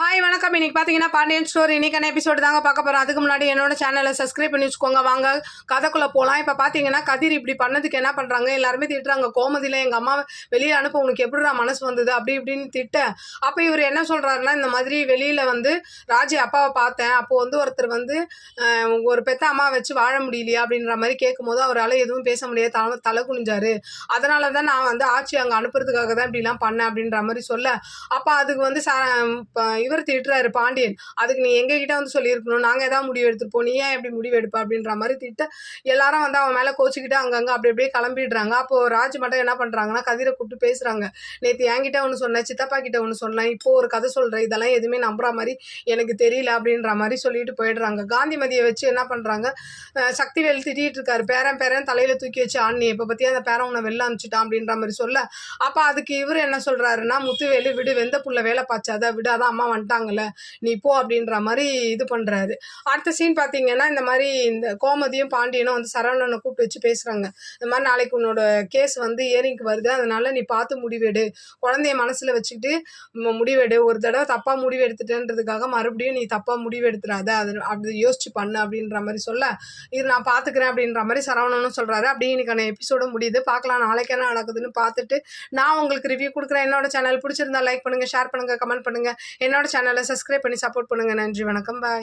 Hi வணக்கம். இன்னைக்கு பார்த்தீங்கன்னா பாண்டியன் ஸ்டோர் இன்னைக்கான எபிசோடு தாங்க பார்க்க போகிறோம். அதுக்கு முன்னாடி என்னோட சேனலை சப்ஸ்கிரைப் பண்ணி வச்சுக்கோங்க. வாங்க கதைக்குள்ளே போகலாம். இப்போ பார்த்தீங்கன்னா கதிர் இப்படி பண்ணதுக்கு என்ன பண்ணுறாங்க, எல்லாருமே திட்டுறாங்க. கோமதியில் எங்கள் அம்மா வெளியில் அனுப்ப உனக்கு எப்படிடா மனசு வந்தது அப்படி இப்படின்னு திட்ட. அப்போ இவர் என்ன சொல்கிறாருன்னா, இந்த மாதிரி வெளியில் ராஜி அப்பாவை பார்த்தேன். அப்போ ஒருத்தர் ஒரு பெத்த அம்மா வச்சு வாழ முடியலையா அப்படின்ற மாதிரி கேட்கும்போது அவரால் எதுவும் பேச முடியாது, தலை குனிஞ்சாரு. அதனால தான் நான் ஆட்சி அங்கே அனுப்புறதுக்காக தான் இப்படிலாம் பண்ணேன் அப்படின்ற மாதிரி சொல்ல, அப்போ அதுக்கு இவர் திட்டுறாரு பாண்டியன். அதுக்கு நீ எங்ககிட்ட சொல்லியிருக்கணும், நாங்கள் ஏதாவது முடிவு எடுத்துருப்போம், நீ ஏன் எப்படி முடிவு எடுப்ப அப்படின்ற மாதிரி திட்ட. எல்லாரும் அவன் மேலே கோச்சிக்கிட்டு அங்கங்கே அப்படி அப்படியே கிளம்பிடுறாங்க. அப்போ ராஜ் மட்டும் என்ன பண்ணுறாங்கன்னா, கதிரை கூப்பிட்டு பேசுகிறாங்க. நேற்று என்கிட்ட ஒன்று சொன்னேன், சித்தப்பா கிட்ட ஒன்று சொன்னேன், இப்போ ஒரு கதை சொல்கிறேன், இதெல்லாம் எதுவுமே நம்புற மாதிரி எனக்கு தெரியல அப்படின்ற மாதிரி சொல்லிட்டு போயிடுறாங்க. காந்திமதியை வச்சு என்ன பண்ணுறாங்க, சக்திவேல் திட்டிகிட்டு இருக்காரு. பேரன் தலையில் தூக்கி வச்சு ஆண்ணி இப்போ பற்றி அந்த பேரன் உன்னை வெளில அனுப்பிச்சிட்டான் அப்படின்ற மாதிரி சொல்ல, அப்போ அதுக்கு இவர் என்ன சொல்கிறாருன்னா, முத்துவேலு விடு, வெந்த புள்ள வேலை பாய்ச்சாத விடு, அதான் அம்மா வந்துட்டாங்கல்ல நீ போ அப்படின்ற மாதிரி இது பண்ணுறாரு. அடுத்த சீன் பார்த்தீங்கன்னா, இந்த மாதிரி இந்த கோமதியும் பாண்டியனும் சரவணனை கூப்பிட்டு வச்சு பேசுகிறாங்க. இந்த மாதிரி நாளைக்கு உன்னோட கேஸ் ஏரிங்க்கு வருது, அதனால நீ பார்த்து முடிவெடு, குழந்தைய மனசில் வச்சுக்கிட்டு முடிவெடு, ஒரு தடவை தப்பாக முடிவு எடுத்துட்டேன்றதுக்காக மறுபடியும் நீ தப்பாக முடிவு எடுத்துடாத, அது அப்படி யோசிச்சு பண்ணு அப்படின்ற மாதிரி சொல்ல, இது நான் பார்த்துக்கிறேன் அப்படின்ற மாதிரி சரவணனும் சொல்கிறாரு. அப்படி இன்னைக்கான எபிசோடு முடியுது. பார்க்கலாம் நாளைக்கு என்ன நடக்குதுன்னு பார்த்துட்டு நான் உங்களுக்கு ரிவ்யூ கொடுக்குறேன். என்னோட சேனல் பிடிச்சிருந்தா லைக் பண்ணுங்கள், ஷேர் பண்ணுங்கள், கமெண்ட் பண்ணுங்கள். என்னோட சேனலை சப்ஸ்கிரைப் பண்ணி சப்போர்ட் பண்ணுங்கள். நன்றி, வணக்கம், பாய்.